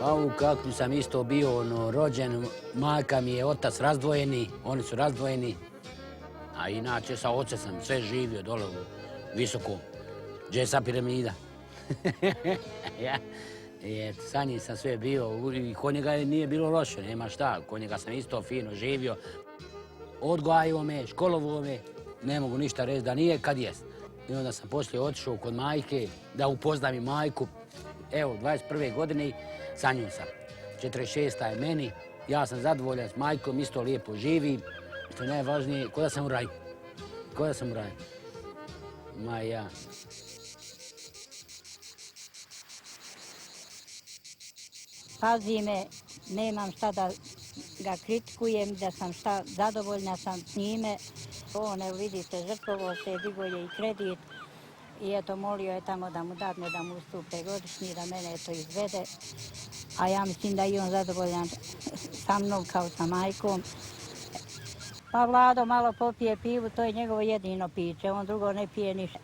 Pa u kakvu sam isto bio rođen, majka mi je, otac razdvojeni, oni su razdvojeni. A inače sa ocem sam sve živio dole u Visokom, gdje je sad piramida. Sa njim sam sve bio i kod njega nije bilo loše, nema šta. Kod njega sam isto fino živio. Odgajao me, školovo me, ne mogu ništa reći da nije kad jest. I onda sam poslije otišao kod majke, da upoznam i majku. Evo, 21. godine sa njom sam. 46. je meni, ja sam zadovoljan s majkom, isto lijepo živim. Što je najvažnije, ko da sam u raju. Ko da sam u raju. Ma ja. Pazi me, nemam šta da ga kritikujem, da sam šta zadovoljna sam s njime. On, evo vidite, žrtvovo se, digo je i kredit i eto molio je tamo da mu dadne, da mu ustupe godišnji, da mene to izvede. A ja mislim da je on zadovoljan sa mnom kao sa majkom. Pa Vlado malo popije pivu, to je njegovo jedino piće, on drugo ne pije ništa.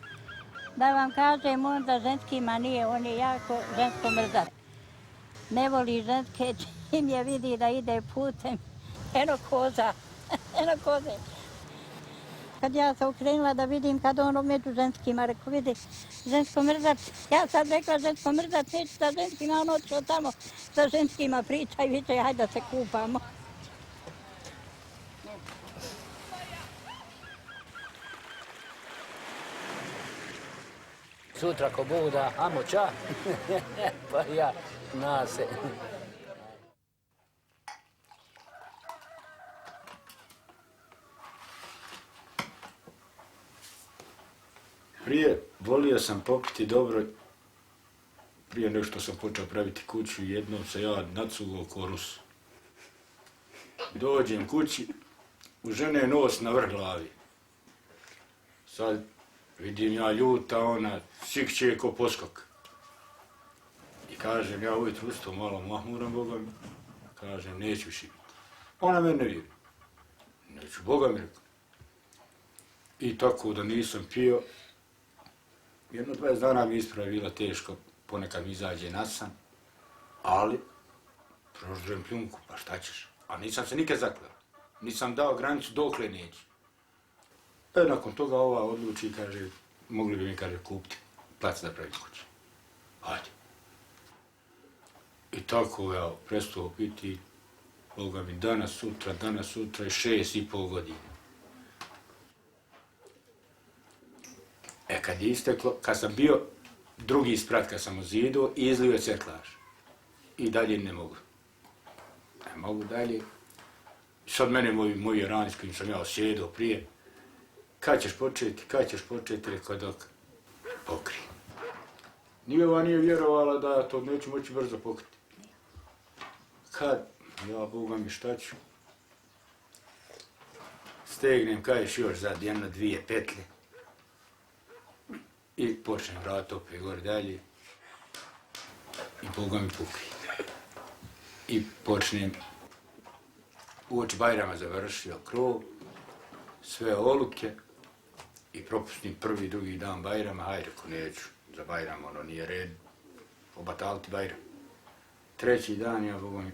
Da vam kažem, on da ženskima nije, on je jako žensko mrzac. Ne voli ženske, čim je vidi da ide putem, eno koza, eno koze. Kad ja se okrenula da vidim kad ono među ženskima, rekao vidi, žensko mrzac, ja sad rekla žensko mrzac, neću sa ženskima, on otišao tamo sa ženskima priča i viče, hajde da se kupamo. Sutra ko Bog da, amo ča, pa ja nase. Prije volio sam popiti dobro, prije nego što sam počeo praviti kuću, jednom se ja nacugao ko Rus. Dođem kući, u žene nos na vrh glavi. Sad vidim ja ljuta, ona sikće ko poskok. I kažem, ja ujutru ustao malo mahmuram, Boga mi. Kažem, neću više biti. Ona mene ne vjeruje. Neću, Boga mi rekao. I tako da nisam pio. Jedno 20 dana mi isprava bila teško, ponekad mi izađe na san. Ali, proždujem pljunku, pa šta ćeš? A nisam se nikad zakleo. Nisam dao granicu dokle neću. Nakon toga ova odluči, kaže, mogli bi mi, kaže, kupiti plac da pravim kuću. Ajde. I tako ja prestao piti, Boga mi, danas, sutra i 6,5 godina. Kad je isteklo, kad sam bio drugi sprat, kad sam ozido, izlio je crklaž. I dalje ne mogu. Ne mogu dalje. Sad mene moji rani s kojim sam ja osjedao prije, kad ćeš početi, rekao dok pokri. Nije ova nije vjerovala da to neću moći brzo pokriti. Kad, ja Boga mi šta ću, stegnem kaješ još za jedno 2 petlje i počnem vrat opet gore dalje i Boga mi pukri. I počnem uoči Bajrama završio krov, sve oluke i propustim prvi, drugi dan Bajrama, hajde ko neću, za Bajram ono nije red, obataliti Bajram. Treći dan ja Boga mi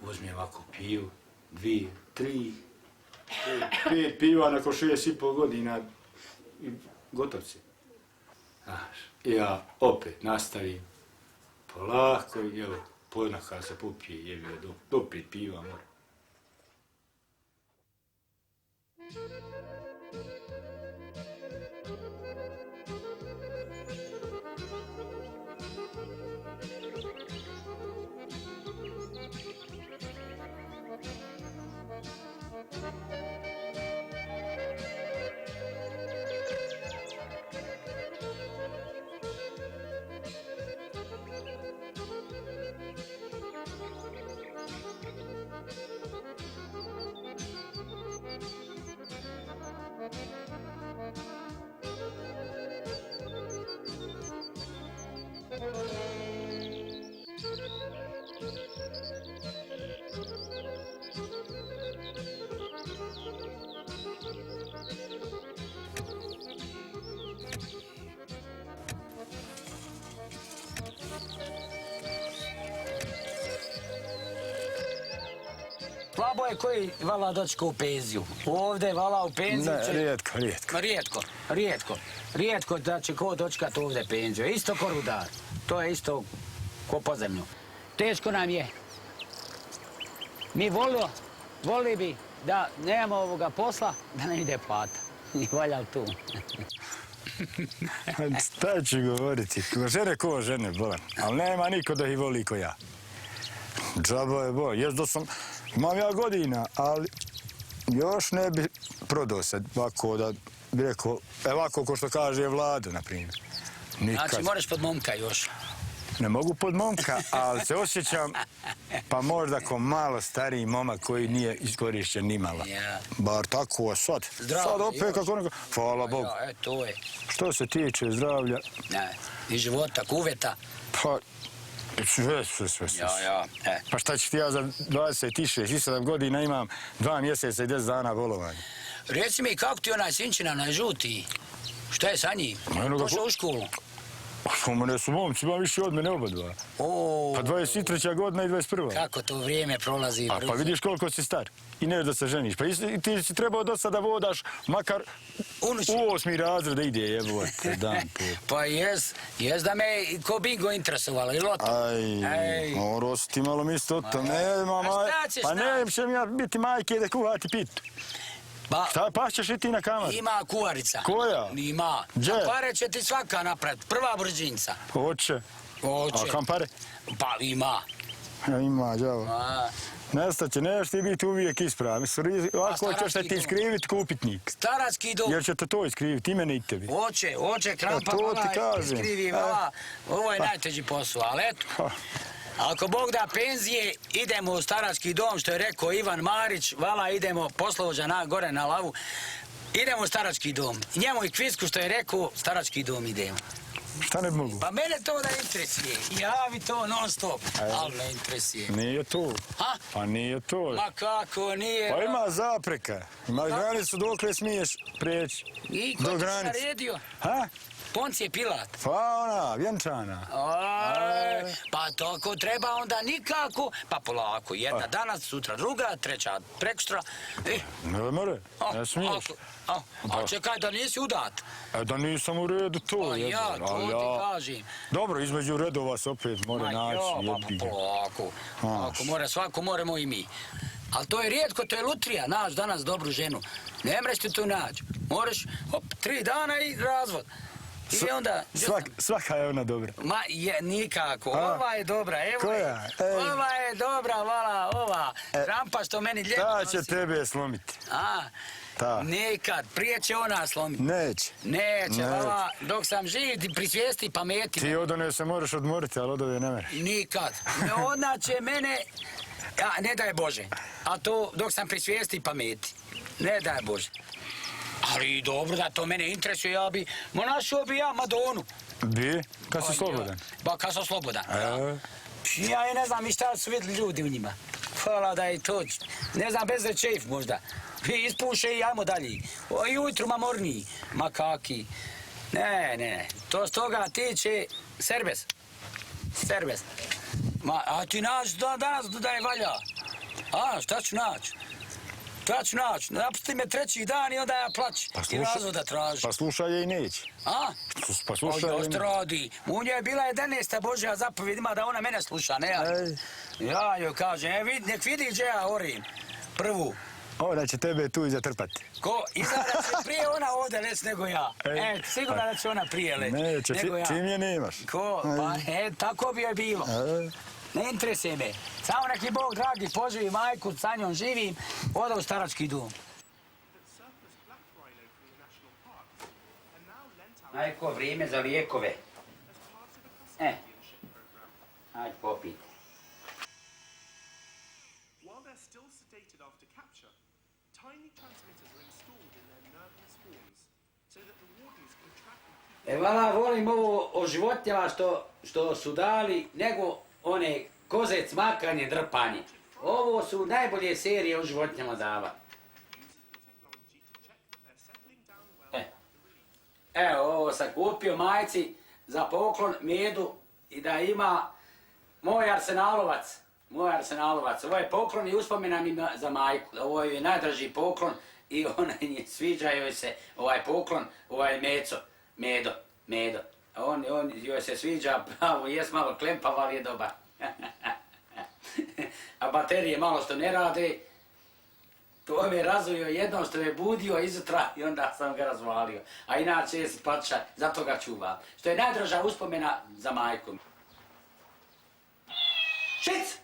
uzmem ovako pivu, 2, 3, 5 piva nakon 6,5 godina i gotov si. I ja opet nastavim polako i evo, podnak kada se popije, jebio do 5 piva mora. slabo je koji vala doći u penziju. Ovdje vala u penziju Ne, će... Rijetko da će ko dočkat ovdje penziju. Isto ko rudar. To je isto ko po zemlju. Teško nam je. Mi voli bi da nemamo ovoga posla, da ne ide plata. I valja tu. Šta ću govoriti? Žene ko žene, bolan. Ali nema niko da ih voli ko ja. Džaba je boj. Jest da sam, imam ja godina, ali još ne bi prodao se ovako da bi rekao, ovako ko što kaže Vlada, na primjer. Nikad. Znači, moraš pod momka još. Ne mogu pod momka, ali se osjećam pa možda ko malo stariji momak koji nije iskorišćen nimala. Bar tako, a sad. Sad opet kako neko... Hvala Bogu. To je. Što se tiče zdravlja... I života, kuveta. Pa, sve. Pa šta ću ti ja za 26-27 godina imam 2 mjeseca i 10 dana bolovanja. Reci mi, kako ti onaj sinčina, onaj žuti? Šta je sa njim? Pošao u školu? U mene su momci, ima više od mene oba dva. Pa 23. godina i 21. Kako to vrijeme prolazi? Pa vidiš koliko si star i neš da se ženiš. Pa ti si trebao do sada vodaš makar u 8. razred da ide, jebote, dan put. Pa jes da me ko bingo interesovalo, i loto. Morao si ti malo misliti o tom. Pa ne ćem ja biti majke da kuhati pitu. Pa ćeš i ti na kamar? Ima kuvarica. Koja? Ima. Kampare će ti svaka napraviti. Prva brđinca. Hoće. A kampare? Pa ima. Ima, djavo. Nestaće, neš ti biti uvijek ispravan. Ako ćeš da ti iskriviti kupitnik. Starački dom. Jer će te to iskriviti, ime ne i tebi. Hoće, krampa vala iskrivi, vala. Ovo je najteži posao, ali eto. Ako Bog da penzije, idemo u starački dom, što je rekao Ivan Marić, vala idemo poslovođa gore na lavu, idemo u starački dom. Njemu i Kvisku, što je rekao, starački dom idemo. Šta ne mogu? Pa mene to da interesuje. Javi to non stop, ali ne interesuje. Nije to. Pa nije to. Ma kako nije? Pa ima zapreka. Ima granicu dokle smiješ preći. I ko ti se naredio? Poncije Pilat. Pa ona, vjenčana. Pa to ako treba onda nikako, pa polako. Jedna danas, sutra druga, treća prekstra. Ne more, ne smiješ. A čekaj, da nisi udat. Da nisam u redu to. Ja, to ti kažem. Dobro, između redova se opet more naći. Pa polako. Ako more svako, moramo i mi. Ali to je rijetko, to je lutrija, naći danas dobru ženu. Ne mreš ti tu naći. Moraš, 3 dana i razvod. I onda... Svaka je ona dobra. Ma, nikako. Ova je dobra. Koja? Ova je dobra, vala, ova. Rampa što meni lijepo nosi. Ta će tebe slomiti. Nikad. Prije će ona slomiti. Neće, vala. Dok sam živ, ti prisvijesti pameti. Ti od one se moraš odmoriti, ali od ove ne mereš. Nikad. Ona će mene... Ne daj Bože. A to dok sam prisvijesti pameti. Ne daj Bože. Ali dobro da to mene interesuje, našao bi ja Madonu. Bi? Kad si slobodan? Ba, kad sam slobodan. Ja ne znam i šta su vidjeli ljudi u njima. Hvala da je to. Ne znam, bez rečev možda. Ispuše i ajmo dalje. I ujutru mamorniji. Makaki. Ne. To s toga tiče Serbes. A ti naći danas da je valja. Šta ću naći? Napusti me 3. dan i onda ja plaću. I razvoda traži. Pa slušaj je i neće. Pa slušaj je i neće. Radi. U njoj je bila 11. Božja zapovjed, ima da ona mene sluša, ne ja. Ja joj kažem, nek vidi gdje ja horim. Prvu. Ona će tebe tu i zatrpati. Ko? Izgleda će prije ona ovdje leć nego ja. Sigurno da će ona prije leć. Neće, čim je nemaš. Ko? Pa tako bi joj bilo. Ne interesuje me. Samo nek mi Bog dragi poživi majku, sa njom živim, oda u starački dom. Najko vrijeme za lijekove. Ajde popiti. Vala, volim ovo o životinjama što su dali, nego one koze, cmakanje, drpanje. Ovo su najbolje serije o životinjama dava. Evo, ovo sam kupio majci za poklon medu i da ima moj arsenalovac. Moj Arsenalovac, ovo je poklon i uspomena mi za majku. Ovo je najdraži poklon i sviđa joj se ovaj poklon, ovaj Medo. A on joj se sviđa, pravo, jes malo klempav, ali je dobar. A baterije malo što ne rade, to me razvojio jednom što me budio izutra i onda sam ga razvalio. A inače je pača, zato ga čuvam. Što je najdraža uspomena za majku. Šic!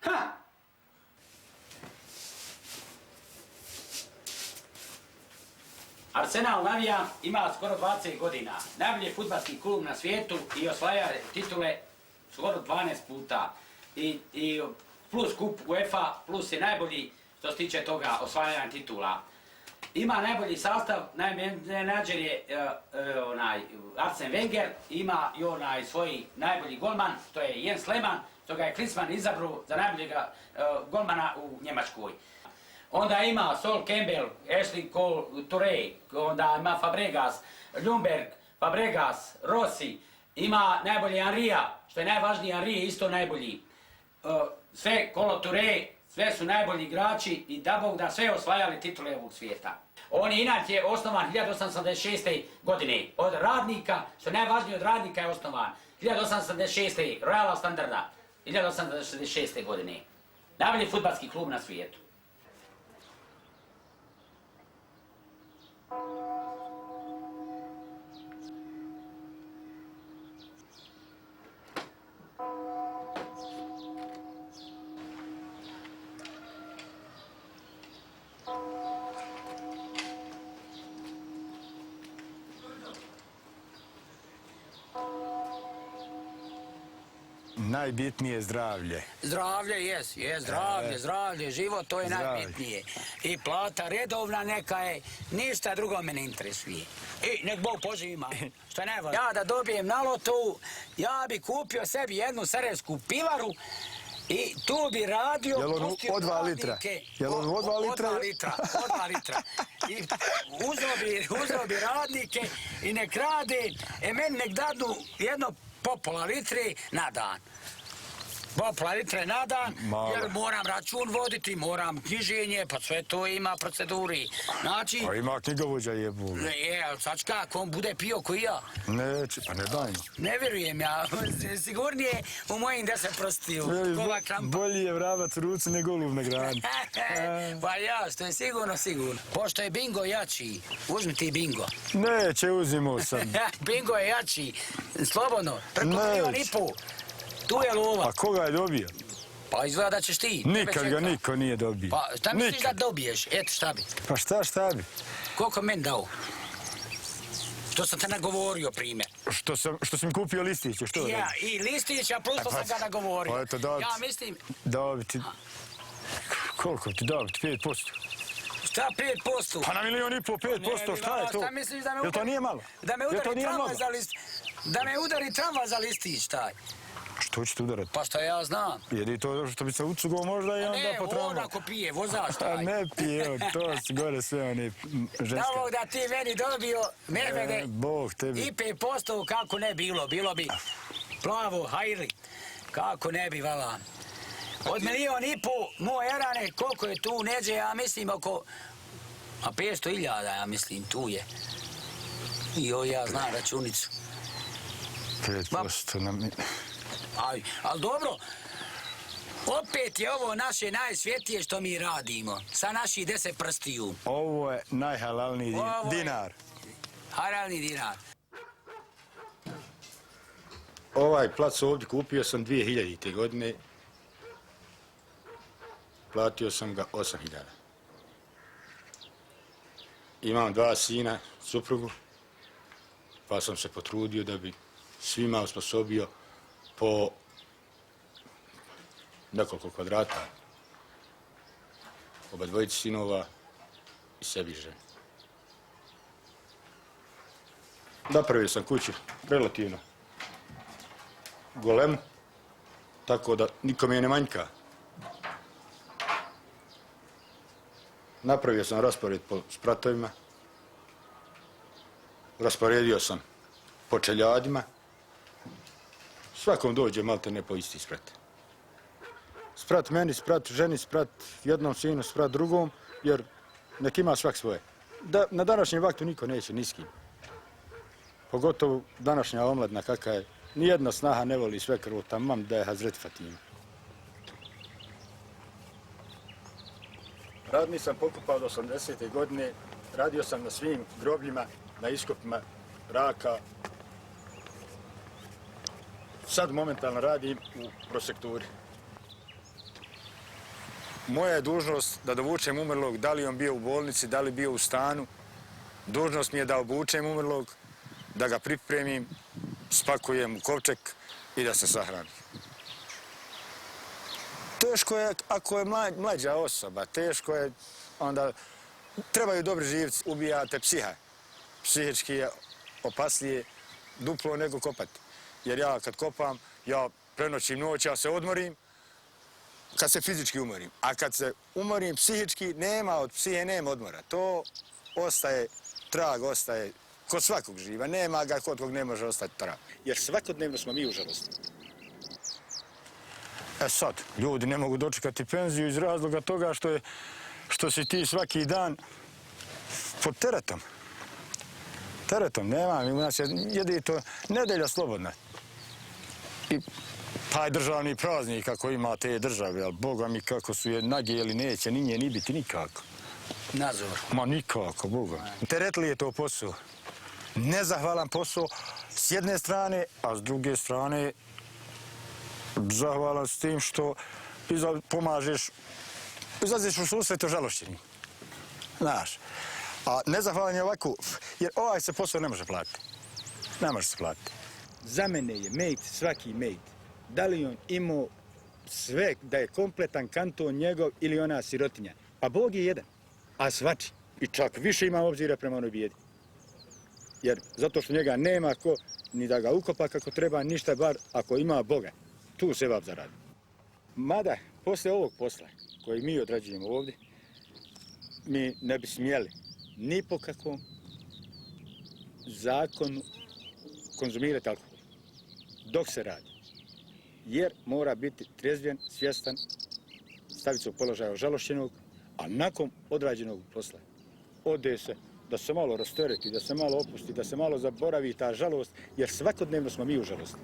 Ha! Arsenal navija ima skoro 20 godina. Najbolji fudbalski klub na svijetu i osvaja titule skoro 12 puta. I plus kup UEFA, plus je najbolji što se tiče toga osvajanja titula. Ima najbolji sastav, najmenadžer je Arsene Wenger, ima i onaj svoj najbolji golman, to je Jens Lehmann, što ga je Klinsmann izabrao za najboljeg golmana u Njemačkoj. Onda ima Sol Campbell, Ashley Cole Touré, onda ima Fabregas, Ljungberg, Fabregas, Rossi, ima najbolji Henrija, što je najvažniji Henri je isto najbolji. Sve Kolo Touré, sve su najbolji igrači i da Bog da sve osvajali titule ovog svijeta. On je inače osnovan 1886. godine od radnika, što je najvažnije od radnika je osnovan 1886. Royala Standarda, 1866. godine. Najbolji fudbalski klub na svijetu. Najbitnije je zdravlje. Zdravlje, zdravlje, život, to je najbitnije. I plata redovna neka je, ništa drugo me ne interesuje. I nek Bog poživi malo, što je najvažnije. Ja da dobijem na lotu, ja bi kupio sebi jednu sarajevsku pivaru i tu bi radio, pustio od 2 litra? Jel on od 2 litra? Od 2 litra. I uzeo bi radnike i nek rade, meni nek dadnu jedno po pola litre na dan. Po pola litre na dan, jer moram račun voditi, moram knjiženje, pa sve to ima proceduri. Znači... A ima knjigovođa jebu. Ali sad kako, on bude pio koji ja. Neće, pa ne dajmo. Ne vjerujem ja, sigurnije u mojim 10 prostiju. Bolji je vrabac u ruci nego goluv na grani. Pa ja, što je sigurno. Pošto je bingo jači, uzmi ti bingo. Neće, uzimo sam. Bingo je jači, slobodno, preko 1,5. Tu je lova. A koga je dobio? Pa izgleda da ćeš ti. Nikad ga niko nije dobio. Pa šta misliš da dobiješ? Eto šta bi. Pa šta bi? Koliko meni dao? Što sam te nagovorio primjer. Što sam kupio listiće, što? Ja, i listića, plus sam ga nagovorio. Pa eto, dobiti. Ja mislim... Dobiti... Koliko ti dobiti? 5%? Šta 5%? Pa na 1,5 miliona, 5%, šta je to? Šta misliš da me Jel to nije malo? Da me udari tramvaj za listić, taj. Što ćete udarati? Pa šta ja znam. Jedi to što bi se ucugao možda i onda po tramvaju. Ne, on ako pije, vozač taj. Ne pije, evo, to su gore sve one ženske. Da Bog da ti meni dobio medvede. Bog tebi. I 5% kako ne bilo bi plavo, hajli. Kako ne bi, vala. Od 1,5 miliona, moj Erane, koliko je tu neđe, ja mislim oko... A 500.000, ja mislim, tu je. I ja znam računicu. 5% nam... Ali dobro, opet je ovo naše najsvjetije što mi radimo, sa naših 10 prstiju. Ovo je najhalalniji dinar. Halalni dinar. Ovaj plac ovdje kupio sam 2000. godine. Platio sam ga 8.000. Imam 2 sina, suprugu, pa sam se potrudio da bi svima osposobio po nekoliko kvadrata. Oba dvojici sinova i sebi ženi. Napravio sam kuću relativno golemu, tako da nikome je ne manjka. Napravio sam raspored po spratovima, rasporedio sam po čeljadima Svakom dođe malte ne po isti sprat. Sprat meni, sprat ženi, sprat jednom sinu, sprat drugom, jer nek ima svak svoje. Na današnjem vaktu niko neće ni s kim. Pogotovo današnja omladna kakva je. Nijedna snaha ne voli sve krvo tamam da je Hazreti Fatima. Rad nisam pokupao od 80. godine. Radio sam na svim grobljima, na iskopima raka. Sad momentalno radim u prosekturi. Moja je dužnost da dovučem umrlog, da li on bio u bolnici, da li bio u stanu. Dužnost mi je da obučem umrlog, da ga pripremim, spakujem u kovčeg i da se sahranim. Teško je ako je mlađa osoba, teško je, onda trebaju dobri živci, ubijate psiha. Psihički je opasnije duplo nego kopati. Jer ja kad kopam, ja prenoćim noć, ja se odmorim, kad se fizički umorim. A kad se umorim psihički, od psihe nema odmora. To ostaje, trag ostaje kod svakog živa. Nema ga kod kog ne može ostati trag. Jer svakodnevno smo mi u žalosti. Sad, ljudi ne mogu dočekati penziju iz razloga toga što si ti svaki dan pod teretom. Nema, u nas je to nedelja slobodna. I taj državni praznik kako ima te države, ali Boga mi kako su je nadjeli neće ni nje ni biti nikako. Nadzor. Ma nikako, Boga. Teretli je to posao. Nezahvalan posao s jedne strane, a s druge strane zahvalan s tim što pomažeš, izlaziš u susret o žalošćenju. Znaš. A nezahvalan je ovako, jer ovaj se posao ne može platiti. Ne može se platiti. Za mene je mejt svaki mejt. Da li on imao sve, da je kompletan kanton njegov ili ona sirotinja. Pa Bog je jedan, a svači. I čak više ima obzira prema onoj bijedi. Jer zato što njega nema ko ni da ga ukopa kako treba, ništa bar ako ima Boga. Tu se vab zaradi. Mada, posle ovog posla koji mi odrađujemo ovdje, mi ne bi smjeli ni po kakvom zakonu konzumirati alkohol dok se radi. Jer mora biti trezvjen, svjestan, staviti se u položaj ožalošćenog, a nakon odrađenog posla ode se da se malo rastereti, da se malo opusti, da se malo zaboravi ta žalost, jer svakodnevno smo mi u žalosti.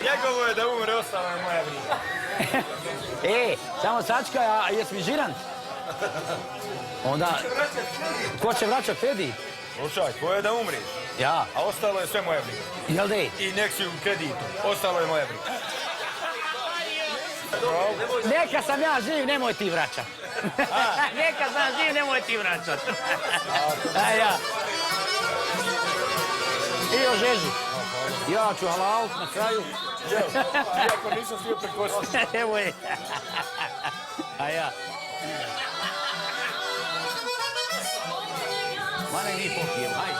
Njegovo je da umre, ostala je moja briga. Samo sačkaj, a jesi mi žirant? Onda, ko će vraćat Fedi? Slušaj, ko je da umri? Ja. A ostalo je sve moja briga. Jel dej? I nek si u kreditu, ostalo je moja briga. Neka sam ja živ, nemoj ti vraćat. Neka sam živ, nemoj ti vraćat. A ja. I o žeži. Ja ću halal na kraju. Iako nisam svio prekositi. Evo je. A ja. Mane mi popijem, hajde.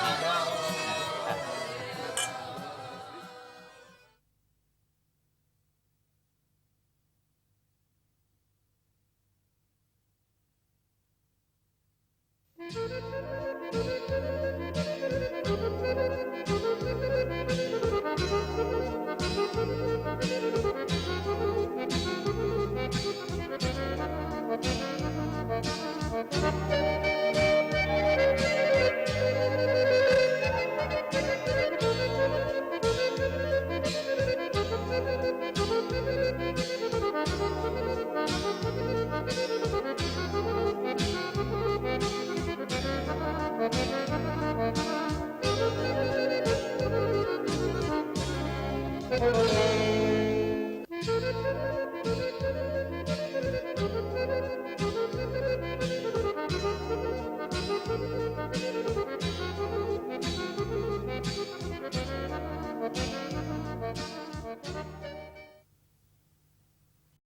Thank you.